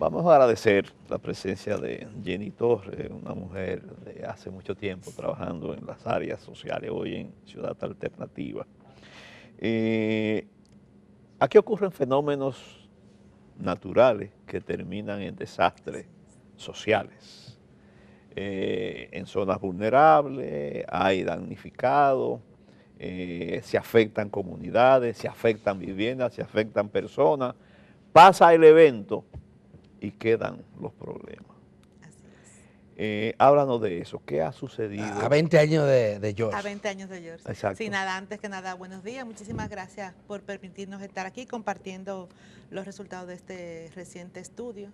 Vamos a agradecer la presencia de Jenny Torres, una mujer de hace mucho tiempo trabajando en las áreas sociales, hoy en Ciudad Alternativa. Aquí ocurren fenómenos naturales que terminan en desastres sociales. En zonas vulnerables hay damnificados, se afectan comunidades, se afectan viviendas, se afectan personas. Pasa el evento y quedan los problemas. Háblanos de eso. ¿Qué ha sucedido? A 20 años de George. A 20 años de George. Exacto. Sí, nada, antes que nada, buenos días. Muchísimas gracias por permitirnos estar aquí compartiendo los resultados de este reciente estudio.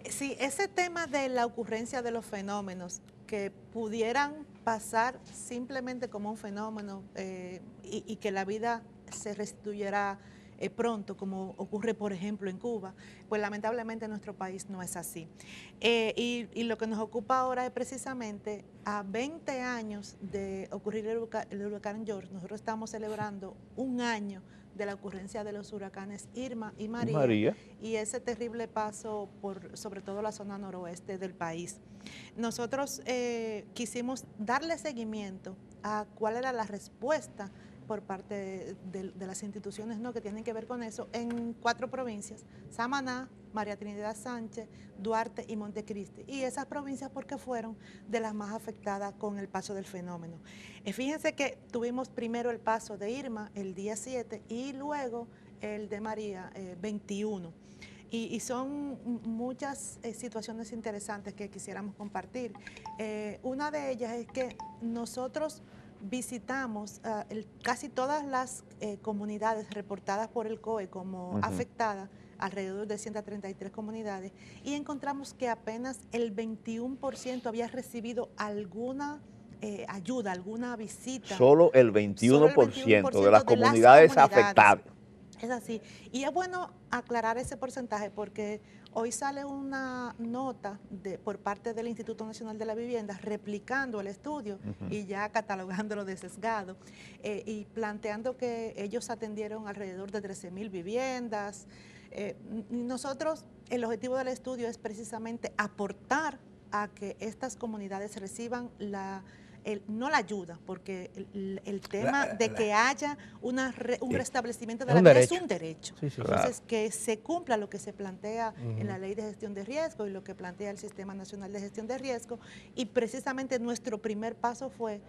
Sí, ese tema de la ocurrencia de los fenómenos que pudieran pasar simplemente como un fenómeno y que la vida se restituyera pronto, como ocurre por ejemplo en Cuba, pues lamentablemente en nuestro país no es así. Y lo que nos ocupa ahora es precisamente a 20 años de ocurrir el huracán George, nosotros estamos celebrando un año de la ocurrencia de los huracanes Irma y María, y ese terrible paso por sobre todo la zona noroeste del país. Nosotros quisimos darle seguimiento a cuál era la respuesta por parte de las instituciones que tienen que ver con eso en 4 provincias: Samaná, María Trinidad Sánchez, Duarte y Montecristi. Y esas provincias porque fueron de las más afectadas con el paso del fenómeno. Fíjense que tuvimos primero el paso de Irma el día 7 y luego el de María 21. Y son muchas situaciones interesantes que quisiéramos compartir. Una de ellas es que nosotros visitamos casi todas las comunidades reportadas por el COE como afectadas, alrededor de 133 comunidades, y encontramos que apenas el 21% había recibido alguna ayuda, alguna visita. Solo el 21% de las comunidades afectadas. Es así. Y es bueno aclarar ese porcentaje porque hoy sale una nota por parte del Instituto Nacional de la Vivienda replicando el estudio y ya catalogándolo de sesgado y planteando que ellos atendieron alrededor de 13,000 viviendas. Nosotros, el objetivo del estudio es precisamente aportar a que estas comunidades reciban no la ayuda, porque el tema de que haya un restablecimiento de la vida es un derecho. Sí, sí, entonces, que se cumpla lo que se plantea en la Ley de Gestión de Riesgo y lo que plantea el Sistema Nacional de Gestión de Riesgo, y precisamente nuestro primer paso fue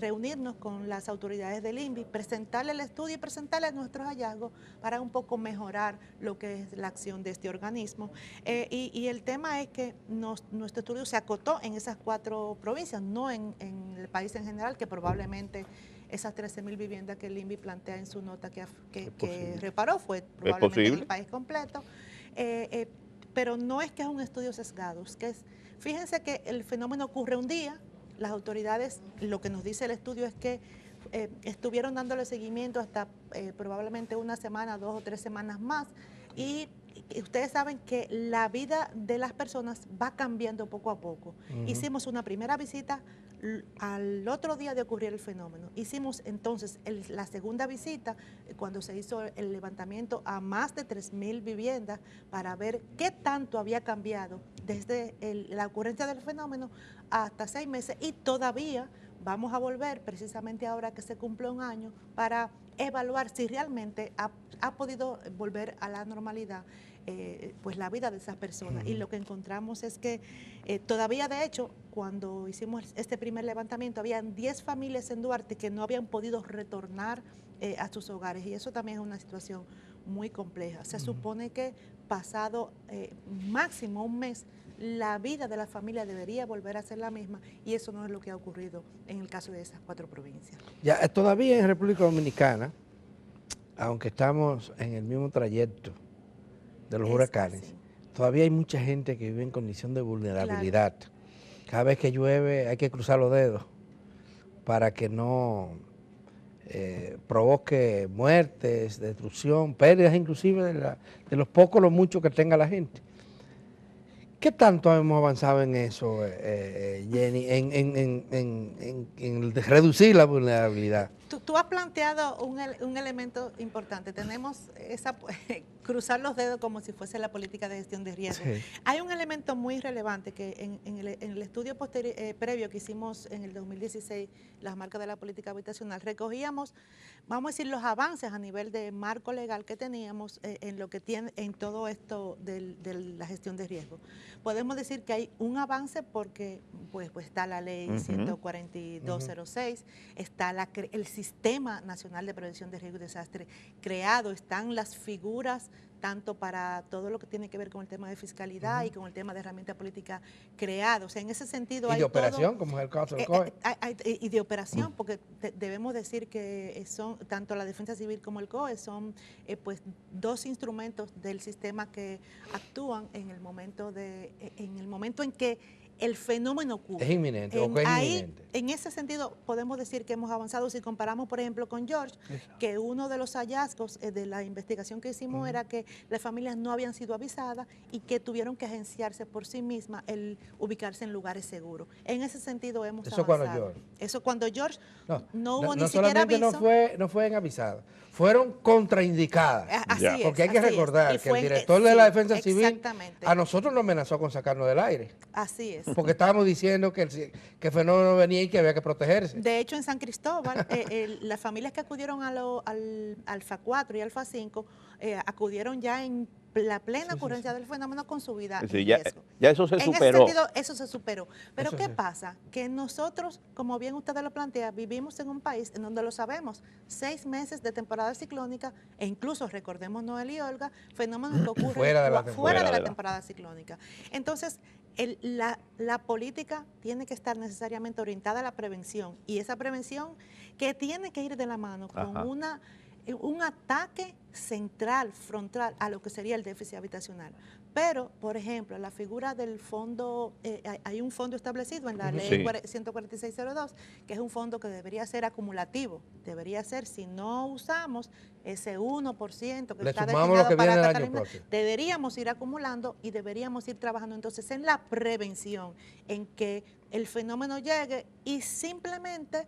reunirnos con las autoridades del INVI, presentarle el estudio y presentarle nuestros hallazgos para un poco mejorar lo que es la acción de este organismo. Y el tema es que nuestro estudio se acotó en esas 4 provincias, no en el país en general, que probablemente esas 13,000 viviendas que el INVI plantea en su nota que reparó fue probablemente en el país completo. Pero no es que es un estudio sesgado, es que fíjense que el fenómeno ocurre un día. Las autoridades, lo que nos dice el estudio es que estuvieron dándole seguimiento hasta probablemente una semana, 2 o 3 semanas más, y ustedes saben que la vida de las personas va cambiando poco a poco. Hicimos una primera visita al otro día de ocurrir el fenómeno. Hicimos entonces la segunda visita cuando se hizo el levantamiento a más de 3,000 viviendas para ver qué tanto había cambiado desde la ocurrencia del fenómeno hasta 6 meses, y todavía vamos a volver precisamente ahora que se cumple un año para evaluar si realmente ha podido volver a la normalidad pues la vida de esas personas. Y lo que encontramos es que todavía, de hecho, cuando hicimos este primer levantamiento, habían 10 familias en Duarte que no habían podido retornar a sus hogares, y eso también es una situación muy compleja. Se supone que pasado máximo un mes, la vida de la familia debería volver a ser la misma, y eso no es lo que ha ocurrido en el caso de esas 4 provincias. Ya, todavía en República Dominicana, aunque estamos en el mismo trayecto de los huracanes, todavía hay mucha gente que vive en condición de vulnerabilidad. Claro. Cada vez que llueve hay que cruzar los dedos para que no provoque muertes, destrucción, pérdidas inclusive de los pocos o los muchos que tenga la gente. ¿Qué tanto hemos avanzado en eso, Jenny, en reducir la vulnerabilidad? Tú has planteado un elemento importante. Tenemos cruzar los dedos como si fuese la política de gestión de riesgo. Sí. Hay un elemento muy relevante que en el estudio previo que hicimos en el 2016, las marcas de la política habitacional, recogíamos, vamos a decir, los avances a nivel de marco legal que teníamos en lo que tiene en todo esto de la gestión de riesgo. Podemos decir que hay un avance porque pues está la ley 14206, está el Sistema Nacional de Prevención de Riesgo y Desastre creado, están las figuras tanto para todo lo que tiene que ver con el tema de fiscalidad y con el tema de herramienta política creados. O sea, en ese sentido hay de operación, todo, como es el caso del COE. y de operación, porque debemos decir que son tanto la Defensa Civil como el COE son pues dos instrumentos del sistema que actúan en el momento en que el fenómeno ocurre. Es inminente, o que es inminente. En ese sentido, podemos decir que hemos avanzado. Si comparamos, por ejemplo, con George, que uno de los hallazgos de la investigación que hicimos era que las familias no habían sido avisadas y que tuvieron que agenciarse por sí mismas el ubicarse en lugares seguros. En ese sentido hemos avanzado. Eso cuando George no hubo ni siquiera aviso. No fueron avisadas, fueron contraindicadas. Así es, porque hay que recordar que el director de la Defensa Civil a nosotros nos amenazó con sacarnos del aire. Así es. Porque estábamos diciendo que el fenómeno venía y que había que protegerse. De hecho, en San Cristóbal, las familias que acudieron al Alfa 4 y Alfa 5 acudieron ya en la plena ocurrencia del fenómeno con su vida en riesgo. Ya eso se superó. En ese sentido, eso se superó. Pero ¿qué pasa? Que nosotros, como bien ustedes lo plantean, vivimos en un país en donde lo sabemos, 6 meses de temporada ciclónica, e incluso, recordemos Noel y Olga, fenómenos que ocurren fuera de la temporada ciclónica. Entonces, la política tiene que estar necesariamente orientada a la prevención, y esa prevención que tiene que ir de la mano con un ataque central, frontal, a lo que sería el déficit habitacional. Pero, por ejemplo, la figura del fondo, hay un fondo establecido en la ley 14602, que es un fondo que debería ser acumulativo, debería ser, si no usamos ese 1% que está destinado para Catalina, deberíamos ir acumulando y deberíamos ir trabajando entonces en la prevención, en que el fenómeno llegue y simplemente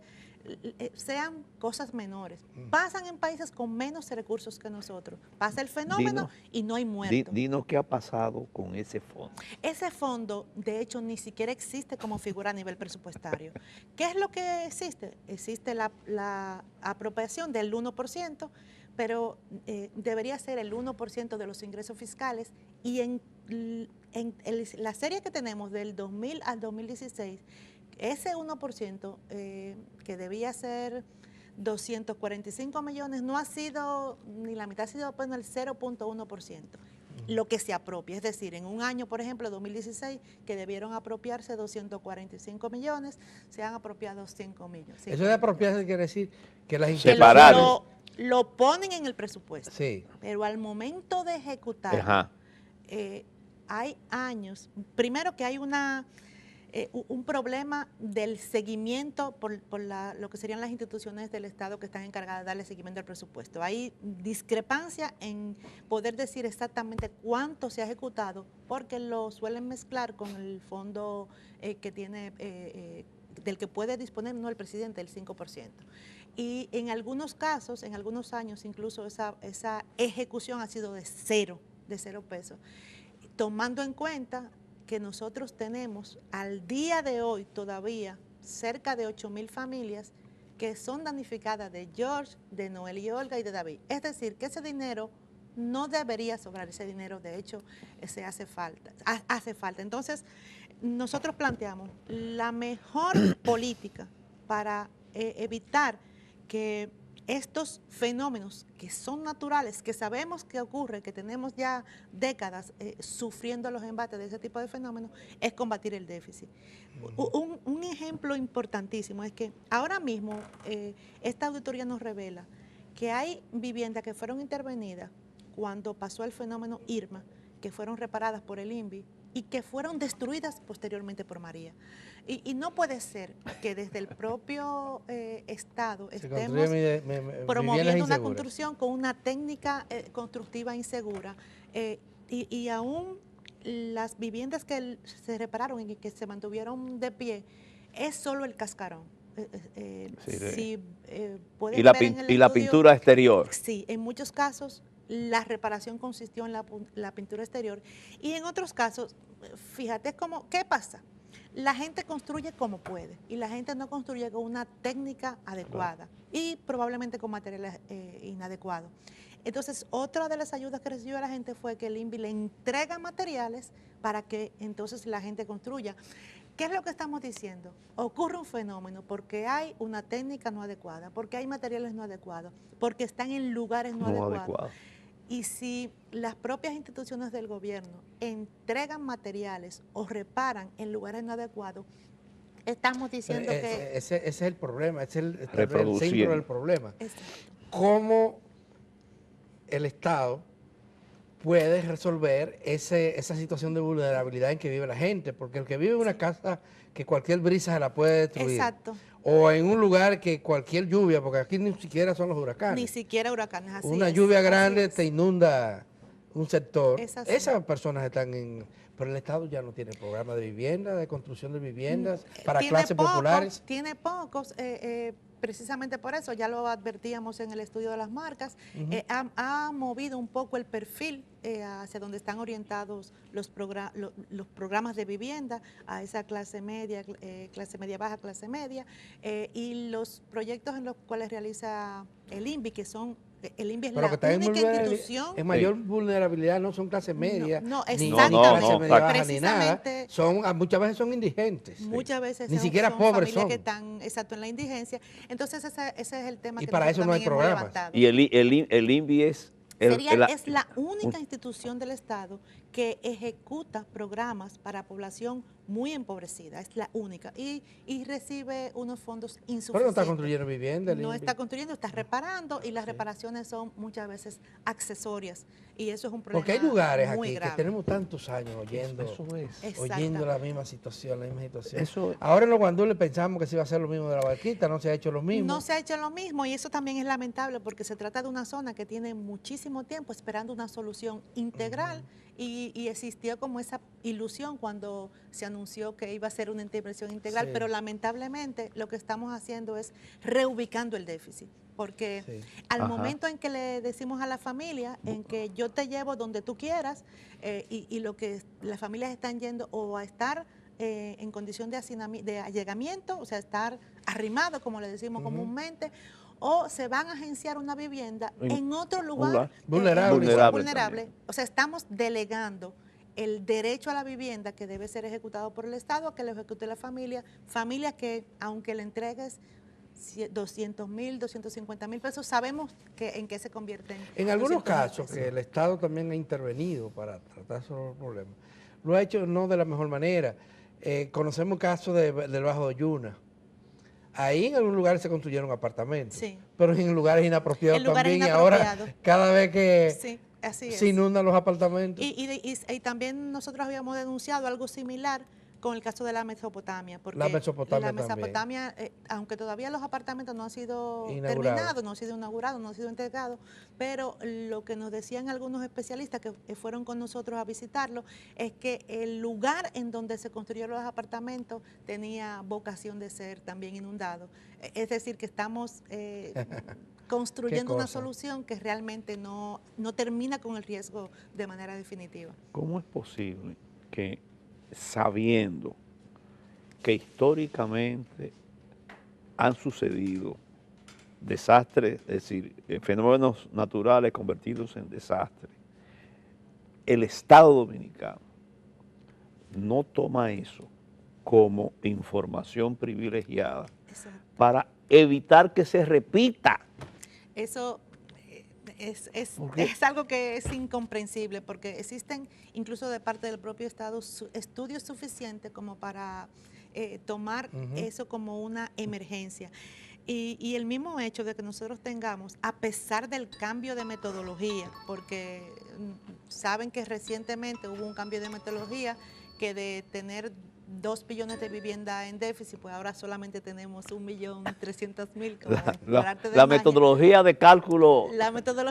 sean cosas menores. Pasan en países con menos recursos que nosotros. Pasa el fenómeno y no hay muertos. Dinos qué ha pasado con ese fondo. Ese fondo, de hecho, ni siquiera existe como figura a nivel presupuestario. ¿Qué es lo que existe? Existe la apropiación del 1%, pero debería ser el 1% de los ingresos fiscales, y en la serie que tenemos del 2000 al 2016, ese 1% que debía ser 245 millones, no ha sido, ni la mitad, ha sido apenas el 0.1%, lo que se apropia. Es decir, en un año, por ejemplo, 2016, que debieron apropiarse 245 millones, se han apropiado 5 millones. Eso de apropiarse quiere decir que las instituciones lo ponen en el presupuesto, pero al momento de ejecutar, hay años, primero que hay un problema del seguimiento por lo que serían las instituciones del Estado que están encargadas de darle seguimiento al presupuesto. Hay discrepancia en poder decir exactamente cuánto se ha ejecutado, porque lo suelen mezclar con el fondo que tiene, del que puede disponer no el presidente, el 5%. Y en algunos casos, en algunos años, incluso esa ejecución ha sido de cero pesos, tomando en cuenta que nosotros tenemos al día de hoy todavía cerca de 8,000 familias que son damnificadas de George, de Noel y Olga y de David. Es decir, que ese dinero no debería sobrar, ese dinero de hecho hace falta. Entonces, nosotros planteamos la mejor política para evitar que estos fenómenos que son naturales, que sabemos que ocurre, que tenemos ya décadas sufriendo los embates de ese tipo de fenómenos, es combatir el déficit. Un ejemplo importantísimo es que ahora mismo esta auditoría nos revela que hay viviendas que fueron intervenidas cuando pasó el fenómeno Irma, que fueron reparadas por el INVI y que fueron destruidas posteriormente por María. Y no puede ser que desde el propio Estado estemos promoviendo una construcción con una técnica constructiva insegura, y aún las viviendas que se repararon y que se mantuvieron de pie, es solo el cascarón. si puedes y la, ver en el y la estudio, pintura exterior. sí, en muchos casos la reparación consistió en la pintura exterior y en otros casos, fíjate ¿qué pasa? La gente construye como puede y la gente no construye con una técnica adecuada y probablemente con materiales inadecuados. Entonces, otra de las ayudas que recibió la gente fue que el INVI le entrega materiales para que entonces la gente construya. ¿Qué es lo que estamos diciendo? Ocurre un fenómeno porque hay una técnica no adecuada, porque hay materiales no adecuados, porque están en lugares no adecuados. Y si las propias instituciones del gobierno entregan materiales o reparan en lugares no adecuados, estamos diciendo que... Ese es el problema, ese es el centro del problema. Exacto. ¿Cómo el Estado puede resolver esa situación de vulnerabilidad en que vive la gente? Porque el que vive en una casa que cualquier brisa se la puede destruir. Exacto. O en un lugar que cualquier lluvia, porque aquí ni siquiera son los huracanes. Ni siquiera huracanes, así una es. Lluvia grande te inunda un sector. Esas personas están en... Pero el Estado ya no tiene programa de vivienda, de construcción de viviendas para tiene clases populares. Tiene pocos, precisamente por eso, ya lo advertíamos en el estudio de las marcas, ha movido un poco el perfil hacia donde están orientados los programas de vivienda, a esa clase media baja, clase media, y los proyectos en los cuales realiza el INVI, que son... El INVI es la única institución. En mayor vulnerabilidad no son clase media, no, ni exactamente, clase media baja, ni nada. Precisamente, muchas veces son indigentes. Muchas veces ni siquiera pobres familias que están en la indigencia. Entonces ese es el tema y que para eso no hay programas. Y el INVI es... es la única institución del Estado que ejecuta programas para población muy empobrecida, es la única, y recibe unos fondos insuficientes. Pero no está construyendo vivienda. No está construyendo, está reparando, y las reparaciones son muchas veces accesorias, y eso es un problema. Porque hay lugares muy aquí grave. que tenemos tantos años oyendo la misma situación, Eso, ahora en los guandules pensamos que se iba a hacer lo mismo de la Barquita, no se ha hecho lo mismo. No se ha hecho lo mismo, y eso también es lamentable porque se trata de una zona que tiene muchísimo tiempo esperando una solución integral, y existió como esa ilusión cuando se anunció que iba a ser una intervención integral, pero lamentablemente lo que estamos haciendo es reubicando el déficit, porque al momento en que le decimos a la familia, en que yo te llevo donde tú quieras, y lo que las familias están yendo o a estar en condición de allegamiento, o sea, estar arrimado, como le decimos comúnmente, o se van a agenciar una vivienda en otro lugar vulnerable. O sea, estamos delegando el derecho a la vivienda que debe ser ejecutado por el Estado a que lo ejecute la familia que aunque le entregues 200,000, 250,000 pesos, sabemos en qué se convierten. En algunos casos que el Estado también ha intervenido para tratar esos problemas, lo ha hecho no de la mejor manera. Conocemos el caso del Bajo de Yuna. Ahí en algunos lugares se construyeron apartamentos, pero en lugares inapropiados también. Y ahora cada vez que se inundan los apartamentos. Y también nosotros habíamos denunciado algo similar con el caso de la Mesopotamia, porque la Mesopotamia, aunque todavía los apartamentos no han sido terminados, no han sido inaugurados, no han sido entregados, pero lo que nos decían algunos especialistas que fueron con nosotros a visitarlo es que el lugar en donde se construyeron los apartamentos tenía vocación de ser también inundado. Es decir, que estamos construyendo una solución que realmente no termina con el riesgo de manera definitiva. ¿Cómo es posible que, sabiendo que históricamente han sucedido desastres, es decir, fenómenos naturales convertidos en desastres, el Estado Dominicano no toma eso como información privilegiada para evitar que se repita? Eso es algo que es incomprensible, porque existen incluso de parte del propio Estado estudios suficientes como para tomar eso como una emergencia. Y el mismo hecho de que nosotros tengamos, a pesar del cambio de metodología, porque saben que recientemente hubo un cambio de metodología que de tener 2 billones de vivienda en déficit, pues ahora solamente tenemos 1.300.000. La metodología de cálculo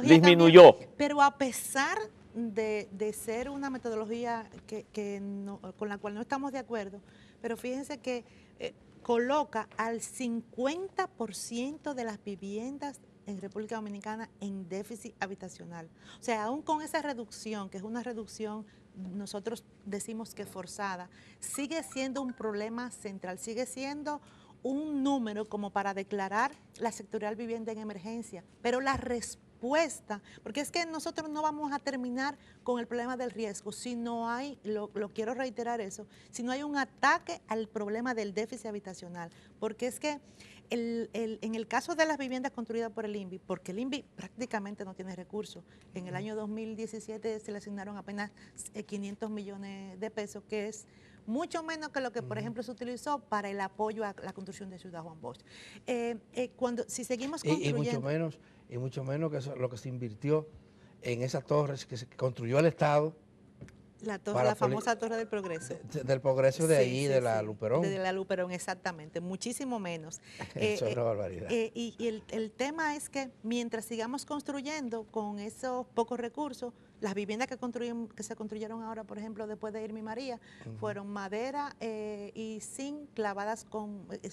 disminuyó. Pero a pesar de ser una metodología con la cual no estamos de acuerdo, pero fíjense que coloca al 50% de las viviendas en República Dominicana en déficit habitacional. O sea, aún con esa reducción, que es una reducción, nosotros decimos que forzada, sigue siendo un problema central, sigue siendo un número como para declarar la sectorial vivienda en emergencia, pero la respuesta, porque es que nosotros no vamos a terminar con el problema del riesgo si no hay, lo quiero reiterar eso, si no hay un ataque al problema del déficit habitacional, porque es que en el caso de las viviendas construidas por el INVI, porque el INVI prácticamente no tiene recursos, en el año 2017 se le asignaron apenas 500 millones de pesos, que es mucho menos que lo que, por ejemplo, se utilizó para el apoyo a la construcción de Ciudad Juan Bosch. Si seguimos construyendo... Y mucho menos que lo que se invirtió en esas torres que se construyó el Estado. La famosa Torre del Progreso. Del Progreso de ahí, de la Luperón. De la Luperón, exactamente, muchísimo menos. Eso es una barbaridad. Y el tema es que mientras sigamos construyendo con esos pocos recursos, las viviendas que se construyeron ahora, por ejemplo, después de Irma y María, fueron madera y zinc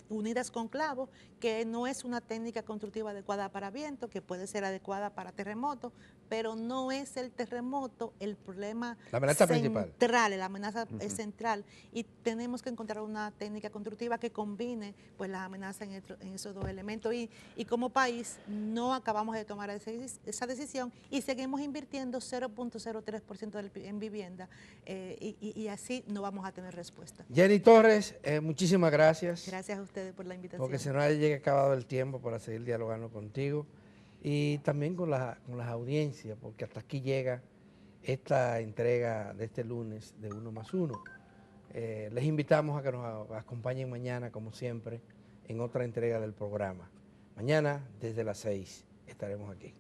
unidas con clavos, que no es una técnica constructiva adecuada para viento, que puede ser adecuada para terremotos, pero no es el terremoto el problema central, la amenaza central, y tenemos que encontrar una técnica constructiva que combine pues las amenazas en esos dos elementos, y como país no acabamos de tomar esa decisión y seguimos invirtiendo 0.03% en vivienda, y así no vamos a tener respuesta. Jenny Torres, muchísimas gracias. Gracias a ustedes por la invitación. Porque se nos ha acabado el tiempo para seguir dialogando contigo y también con las audiencias, porque hasta aquí llega esta entrega de este lunes de 1+1. Les invitamos a que nos acompañen mañana, como siempre, en otra entrega del programa. Mañana, desde las 6, estaremos aquí.